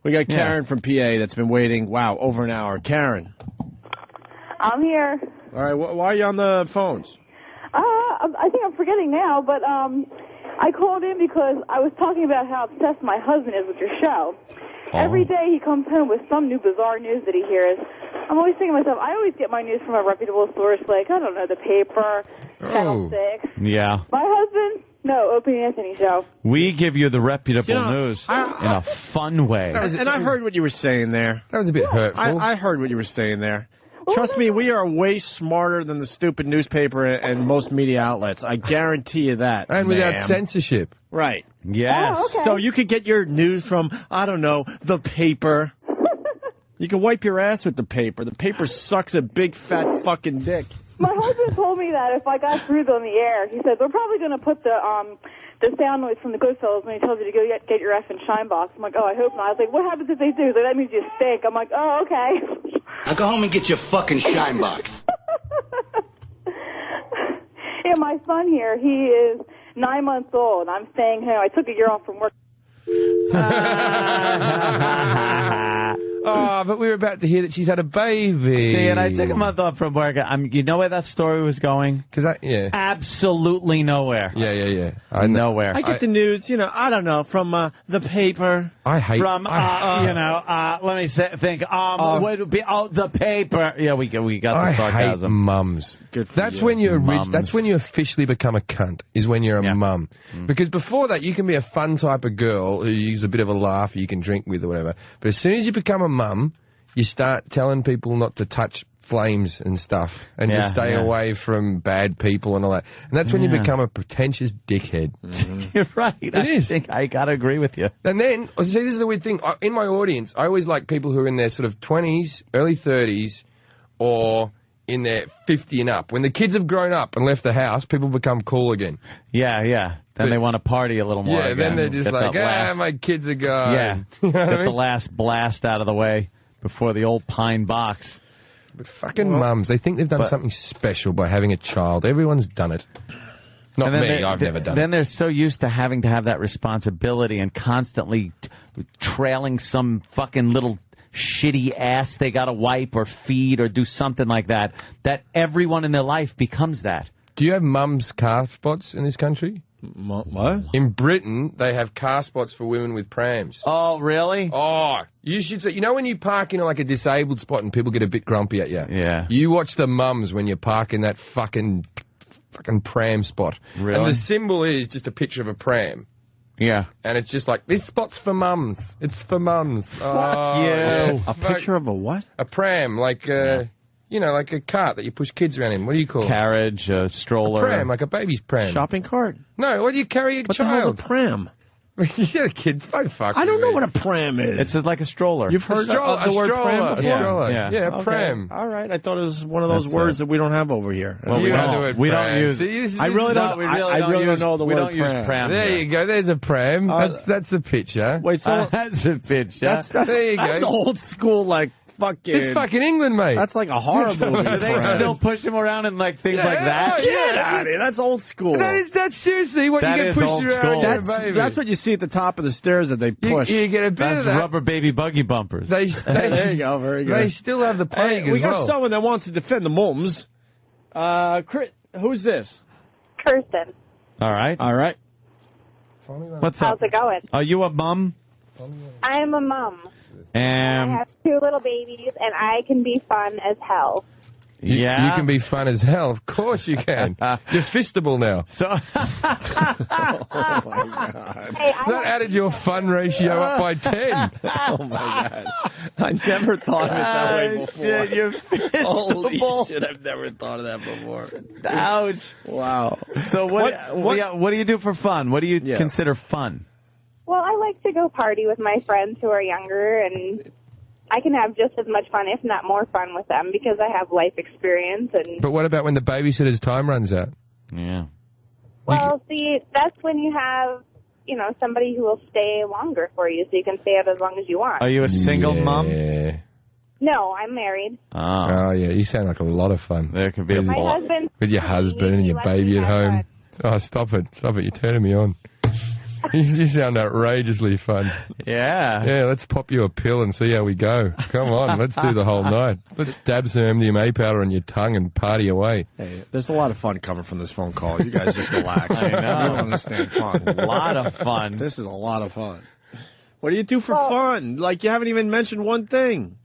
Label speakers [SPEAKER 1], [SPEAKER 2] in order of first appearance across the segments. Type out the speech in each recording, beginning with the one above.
[SPEAKER 1] We got Karen from PA that's been waiting, over an hour. Karen.
[SPEAKER 2] I'm here.
[SPEAKER 1] All right, why are you on the phones?
[SPEAKER 2] I think I'm forgetting now, but I called in because I was talking about how obsessed my husband is with your show. Oh. Every day he comes home with some new bizarre news that he hears. I'm always thinking to myself, I always get my news from a reputable source, like, I don't know, the paper, Channel 6.
[SPEAKER 3] Yeah.
[SPEAKER 2] My husband, no, Opie and Anthony show.
[SPEAKER 3] We give you the reputable news in a fun way.
[SPEAKER 1] And I heard what you were saying there.
[SPEAKER 4] That was a bit hurtful.
[SPEAKER 1] I heard what you were saying there. Trust me, we are way smarter than the stupid newspaper and most media outlets. I guarantee you that.
[SPEAKER 4] And without censorship.
[SPEAKER 1] Right.
[SPEAKER 3] Yes.
[SPEAKER 2] Oh, okay.
[SPEAKER 1] So you could get your news from, I don't know, the paper. You can wipe your ass with the paper. The paper sucks a big fat fucking dick.
[SPEAKER 2] My husband told me that if I got screwed on the air, he said, they're probably going to put the sound noise from the Goodfellas when he tells you to go get your effing shine box. I'm like, oh, I hope not. I was like, what happens if they do? He's like, that means you stink. I'm like, oh, okay.
[SPEAKER 5] Now go home and get your fucking shine box.
[SPEAKER 2] Yeah, my son here, he is 9 months old. I'm staying home. I took a year off from work.
[SPEAKER 4] Oh, but we were about to hear that she's had a baby.
[SPEAKER 3] See, and I took a month off from work. You know where that story was going? Absolutely nowhere.
[SPEAKER 4] Yeah.
[SPEAKER 3] Nowhere.
[SPEAKER 1] I get the news, I don't know, from the paper.
[SPEAKER 4] I hate
[SPEAKER 3] from let me think. What would be the paper? Yeah, we got the sarcasm.
[SPEAKER 4] I hate mums. That's when you're rich. That's when you officially become a cunt. Is when you're a mum. Because before that, you can be a fun type of girl who uses a bit of a laugh, you can drink with or whatever. But as soon as you become a mum, you start telling people not to touch flames and stuff and to stay away from bad people and all that. And that's when you become a pretentious dickhead.
[SPEAKER 3] You're right.
[SPEAKER 4] I think
[SPEAKER 3] I got to agree with you.
[SPEAKER 4] And then, see, this is the weird thing. In my audience, I always like people who are in their sort of 20s, early 30s, or in their 50 and up. When the kids have grown up and left the house, people become cool again.
[SPEAKER 3] Yeah. Then they want to party a little more again.
[SPEAKER 4] Then they're just like, my kids are gone.
[SPEAKER 3] Yeah.
[SPEAKER 4] You know
[SPEAKER 3] Get the last blast out of the way before the old pine box.
[SPEAKER 4] But fucking mums, they think they've done something special by having a child. Everyone's done it. Not me, I've never done it.
[SPEAKER 3] Then they're so used to having to have that responsibility and constantly trailing some fucking little shitty ass they got to wipe or feed or do something like that, that everyone in their life becomes that.
[SPEAKER 4] Do you have mums car spots in this country?
[SPEAKER 1] What?
[SPEAKER 4] In Britain, they have car spots for women with prams.
[SPEAKER 3] Oh, really?
[SPEAKER 4] Oh, you should say, when you park in like a disabled spot and people get a bit grumpy at you?
[SPEAKER 3] Yeah.
[SPEAKER 4] You watch the mums when you park in that fucking pram spot.
[SPEAKER 3] Really?
[SPEAKER 4] And the symbol is just a picture of a pram.
[SPEAKER 3] Yeah.
[SPEAKER 4] And it's just like, this spot's for mums. It's for mums.
[SPEAKER 3] Fuck you.
[SPEAKER 4] Yeah.
[SPEAKER 1] A picture of a what?
[SPEAKER 4] A pram, like like a cart that you push kids around in. What do you call it?
[SPEAKER 3] Carriage, a stroller.
[SPEAKER 4] A pram, like a baby's pram.
[SPEAKER 1] Shopping cart?
[SPEAKER 4] No, what do you carry a
[SPEAKER 1] What
[SPEAKER 4] child?
[SPEAKER 1] the hell's a pram?
[SPEAKER 4] Yeah, kids, don't fuck
[SPEAKER 1] I don't
[SPEAKER 4] with
[SPEAKER 1] know
[SPEAKER 4] me.
[SPEAKER 1] what a pram is.
[SPEAKER 3] It's like a stroller.
[SPEAKER 1] You've heard
[SPEAKER 4] stroller,
[SPEAKER 1] the word pram
[SPEAKER 4] a
[SPEAKER 1] before?
[SPEAKER 4] stroller.
[SPEAKER 3] Yeah.
[SPEAKER 4] A pram.
[SPEAKER 1] All right, I thought it was one of those
[SPEAKER 3] That's
[SPEAKER 1] words that we don't have over here.
[SPEAKER 3] Well, we don't use
[SPEAKER 4] it.
[SPEAKER 1] I really don't. I really don't know the word
[SPEAKER 3] use pram.
[SPEAKER 4] There you go. There's a pram. That's the picture.
[SPEAKER 1] Wait, so
[SPEAKER 3] that's a picture.
[SPEAKER 4] There you go.
[SPEAKER 1] That's old school, like fucking.
[SPEAKER 4] It's fucking England, mate.
[SPEAKER 1] That's like a horror movie.
[SPEAKER 3] Do they still push him around and like things like that?
[SPEAKER 1] Get out of here. That's old school.
[SPEAKER 4] That's seriously what
[SPEAKER 3] That
[SPEAKER 4] you get
[SPEAKER 3] is
[SPEAKER 4] pushed
[SPEAKER 3] old
[SPEAKER 4] around.
[SPEAKER 3] school.
[SPEAKER 1] That's what you see at the top of the stairs that they push.
[SPEAKER 4] You get a bit
[SPEAKER 3] That's
[SPEAKER 4] of that.
[SPEAKER 3] rubber baby buggy bumpers.
[SPEAKER 4] There
[SPEAKER 1] you go. Very good.
[SPEAKER 4] They still have the plague
[SPEAKER 1] we
[SPEAKER 4] as
[SPEAKER 1] got
[SPEAKER 4] well.
[SPEAKER 1] someone that wants to defend the mums. Who's this?
[SPEAKER 2] Kirsten.
[SPEAKER 3] All right. What's up?
[SPEAKER 6] How's it going?
[SPEAKER 3] Are you a mum?
[SPEAKER 6] I am a mom. I
[SPEAKER 3] And
[SPEAKER 6] have 2 little babies, and I can be fun as hell.
[SPEAKER 4] You can be fun as hell. Of course you can. You're fistable now.
[SPEAKER 3] So
[SPEAKER 1] Oh my god.
[SPEAKER 6] Hey,
[SPEAKER 4] That added your fun ratio up by 10.
[SPEAKER 1] Oh my god. I never thought of it that way before.
[SPEAKER 3] Shit, you're
[SPEAKER 1] Holy
[SPEAKER 3] fistable.
[SPEAKER 1] shit, I've never thought of that before.
[SPEAKER 3] Ouch.
[SPEAKER 1] Wow.
[SPEAKER 3] So what do you do for fun? What do you consider fun?
[SPEAKER 6] Well, I like to go party with my friends who are younger, and I can have just as much fun, if not more fun, with them because I have life experience. And
[SPEAKER 4] But what about when the babysitter's time runs out?
[SPEAKER 3] Yeah.
[SPEAKER 6] well, see, that's when you have, somebody who will stay longer for you, so you can stay out as long as you want.
[SPEAKER 3] Are you a single mom?
[SPEAKER 6] No, I'm married.
[SPEAKER 4] Oh, yeah. You sound like a lot of fun.
[SPEAKER 3] There could be a
[SPEAKER 6] My
[SPEAKER 3] lot.
[SPEAKER 6] husband
[SPEAKER 4] With your husband and your baby at home. Oh, stop it. Stop it. You're turning me on. You sound outrageously fun.
[SPEAKER 3] Yeah.
[SPEAKER 4] Yeah, let's pop you a pill and see how we go. Come on, let's do the whole night. Let's dab some MDMA powder on your tongue and party away.
[SPEAKER 1] Hey, there's a lot of fun coming from this phone call. You guys just relax.
[SPEAKER 3] I know.
[SPEAKER 1] You don't understand fun.
[SPEAKER 3] A lot of fun.
[SPEAKER 1] This is a lot of fun. What do you do for fun? Like, you haven't even mentioned one thing.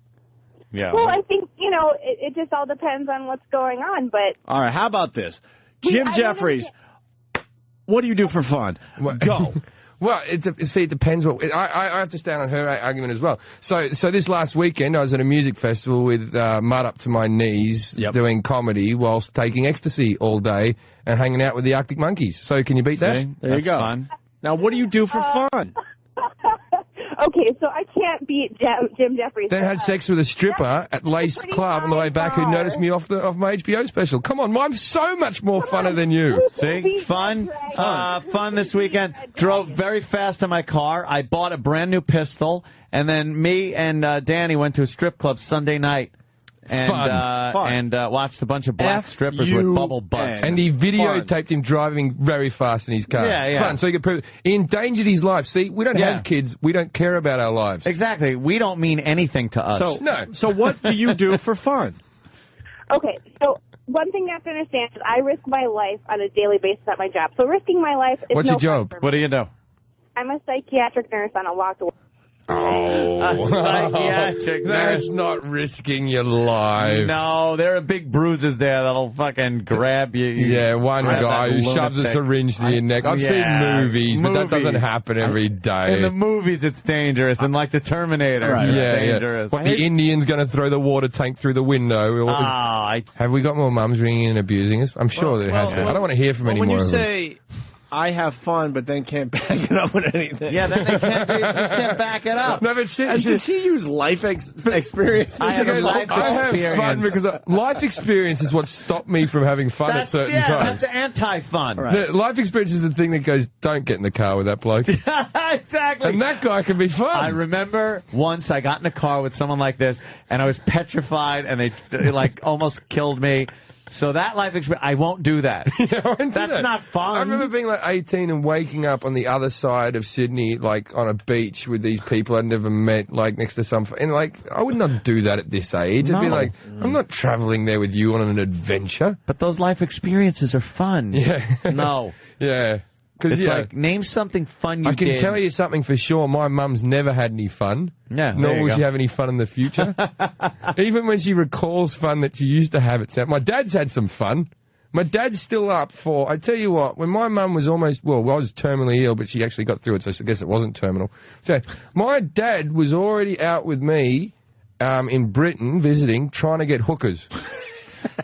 [SPEAKER 3] Yeah.
[SPEAKER 6] Well, I think, it just all depends on what's going on, but...
[SPEAKER 1] All right, how about this? Jim Jeffries, what do you do for fun? Go.
[SPEAKER 4] Well, it depends. I have to stand on her argument as well. So this last weekend, I was at a music festival with mud up to my knees, doing comedy whilst taking ecstasy all day and hanging out with the Arctic Monkeys. So can you beat that?
[SPEAKER 1] There you go.
[SPEAKER 3] Fun.
[SPEAKER 1] Now, what do you do for fun?
[SPEAKER 6] Okay, so I can't beat Jim Jeffries.
[SPEAKER 4] Then had sex with a stripper at Lace Club on the way back who noticed me off my HBO special. Come on, I'm so much more funner than you.
[SPEAKER 3] See? Fun. Fun this weekend. Drove very fast in my car. I bought a brand new pistol. And then me and Danny went to a strip club Sunday night. And watched a bunch of black strippers with bubble butts.
[SPEAKER 4] And he videotaped him driving very fast in his car.
[SPEAKER 3] Yeah.
[SPEAKER 4] Fun. So he could prove he endangered his life. See, we don't have kids. We don't care about our lives.
[SPEAKER 3] Exactly. We don't mean anything to us.
[SPEAKER 1] So what do you do for fun?
[SPEAKER 6] Okay, so one thing you have to understand is I risk my life on a daily basis at my job. So risking my life is
[SPEAKER 4] What's
[SPEAKER 6] no
[SPEAKER 4] your job?
[SPEAKER 6] fun for me.
[SPEAKER 3] What do you do?
[SPEAKER 6] I'm a psychiatric nurse on a walk-to-walk.
[SPEAKER 3] Psychiatric
[SPEAKER 4] That's not risking your life.
[SPEAKER 3] No, there are big bruises there that'll fucking grab you.
[SPEAKER 4] Yeah, one guy who shoves a syringe to your neck. I've seen movies, but that doesn't happen every day.
[SPEAKER 3] In the movies, it's dangerous, and like the Terminator, it's dangerous.
[SPEAKER 4] What, the Indian's going to throw the water tank through the window. Have we got more mums ringing and abusing us? I'm sure there has been. I don't want to hear from any more
[SPEAKER 1] When you
[SPEAKER 4] of them.
[SPEAKER 1] say, I have fun, but then can't back it up with anything.
[SPEAKER 3] Yeah, then they just can't back it up.
[SPEAKER 4] No, but
[SPEAKER 1] did she use life experience?
[SPEAKER 3] I have
[SPEAKER 4] fun because life experience is what stopped me from having fun at certain times.
[SPEAKER 3] That's anti-fun.
[SPEAKER 4] Right. Life experience is the thing that goes, don't get in the car with that bloke.
[SPEAKER 3] Exactly.
[SPEAKER 4] And that guy can be fun.
[SPEAKER 3] I remember once I got in a car with someone like this, and I was petrified, and they like almost killed me. So that life experience, I won't do that. That's not fun.
[SPEAKER 4] I remember being like 18 and waking up on the other side of Sydney, like on a beach with these people I'd never met, like next to some, and like I would not do that at this age. I'd be like, I'm not traveling there with you on an adventure.
[SPEAKER 3] But those life experiences are fun.
[SPEAKER 4] Yeah.
[SPEAKER 3] No.
[SPEAKER 4] Yeah.
[SPEAKER 3] It's like, name something fun you did.
[SPEAKER 4] I can tell you something for sure. My mum's never had any fun.
[SPEAKER 3] Yeah,
[SPEAKER 4] nor will she have any fun in the future. Even when she recalls fun that she used to have, my dad's had some fun. My dad's still up for, I tell you what, when my mum was almost, well, I was terminally ill, but she actually got through it, so I guess it wasn't terminal. So my dad was already out with me in Britain visiting, trying to get hookers.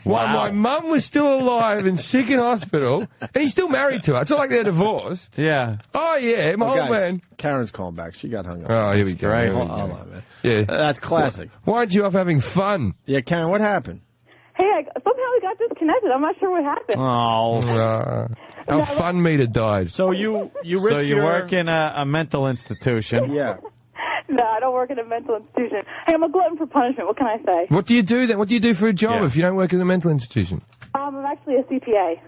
[SPEAKER 4] While my mum was still alive and sick in hospital, and he's still married to her. It's not like they're divorced.
[SPEAKER 3] Yeah.
[SPEAKER 4] Oh, yeah, my old man.
[SPEAKER 1] Karen's calling back. She got hung up.
[SPEAKER 4] Oh, here we go.
[SPEAKER 3] Right.
[SPEAKER 1] Hold on, man.
[SPEAKER 4] Yeah.
[SPEAKER 1] That's classic.
[SPEAKER 4] Why aren't you off having fun?
[SPEAKER 1] Yeah, Karen, what happened?
[SPEAKER 2] Hey, somehow we got disconnected. I'm not sure what happened.
[SPEAKER 3] Oh.
[SPEAKER 4] Our fun meter died.
[SPEAKER 1] So you
[SPEAKER 3] work in a mental institution.
[SPEAKER 1] Yeah.
[SPEAKER 2] No, I don't work in a mental institution. Hey, I'm a glutton for punishment. What can I say?
[SPEAKER 4] What do you do then? What do you do for a job if you don't work in a mental institution?
[SPEAKER 2] I'm actually a CPA.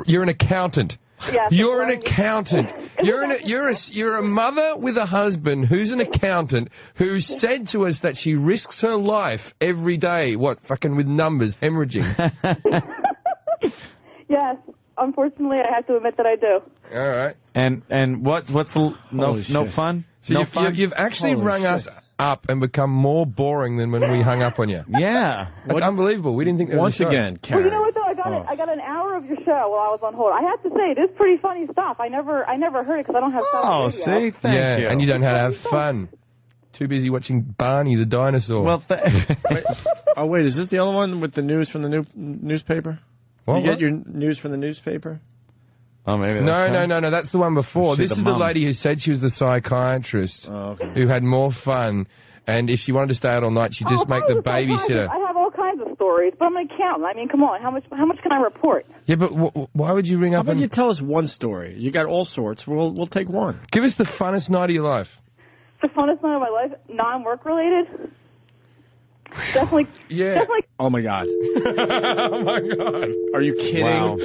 [SPEAKER 4] You're an accountant.
[SPEAKER 2] Yeah,
[SPEAKER 4] you're an accountant. You're a mother with a husband who's an accountant who said to us that she risks her life every day. What, fucking with numbers, hemorrhaging?
[SPEAKER 2] Yes. Unfortunately, I have to admit that I do.
[SPEAKER 4] All right.
[SPEAKER 3] And what's the no fun?
[SPEAKER 4] So
[SPEAKER 3] no fun?
[SPEAKER 4] You've actually rung us up and become more boring than when we hung up on you.
[SPEAKER 3] Yeah.
[SPEAKER 4] That's unbelievable. We didn't think that
[SPEAKER 1] Once again, Karen.
[SPEAKER 2] Well, you know what, though? I got an hour of your show while I was on hold. I have to say, it is pretty funny stuff. I never heard it because I don't have stuff on video.
[SPEAKER 3] See? Thank you.
[SPEAKER 4] And you don't know how to have fun. Too busy watching Barney the dinosaur.
[SPEAKER 3] Well,
[SPEAKER 1] wait, is this the other one with the news from the newspaper?
[SPEAKER 4] What,
[SPEAKER 1] you get your news from the newspaper?
[SPEAKER 3] Oh, maybe
[SPEAKER 4] No, that's the one before.
[SPEAKER 3] She's
[SPEAKER 4] This
[SPEAKER 3] the
[SPEAKER 4] is the
[SPEAKER 3] mum.
[SPEAKER 4] lady who said she was the psychiatrist who had more fun, and if she wanted to stay out all night, she'd just make the babysitter.
[SPEAKER 2] I have all kinds of stories, but I'm an accountant. I mean, come on, how much can I report?
[SPEAKER 4] Yeah, but why would you ring
[SPEAKER 1] How
[SPEAKER 4] up
[SPEAKER 1] about
[SPEAKER 4] and
[SPEAKER 1] you tell us one story? You got all sorts. We'll take one.
[SPEAKER 4] give us the funnest night of your life?
[SPEAKER 2] The funnest night of my life, non-work related. Definitely.
[SPEAKER 4] Yeah.
[SPEAKER 2] Definitely.
[SPEAKER 1] Oh my God.
[SPEAKER 4] Oh my God.
[SPEAKER 1] Are you kidding?
[SPEAKER 3] Wow.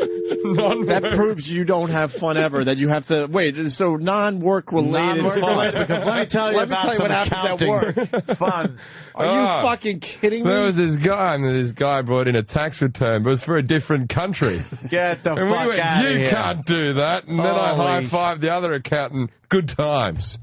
[SPEAKER 1] That proves you don't have fun ever. That you have to wait. So non-work related fun.
[SPEAKER 3] Because let me tell you about some accounting fun.
[SPEAKER 1] Are you fucking kidding me?
[SPEAKER 4] There was this guy, and this guy brought in a tax return, but it was for a different country.
[SPEAKER 3] Get the
[SPEAKER 4] and
[SPEAKER 3] fuck
[SPEAKER 4] we went,
[SPEAKER 3] out of here.
[SPEAKER 4] You can't do that. And then I high-fived the other accountant. Good times.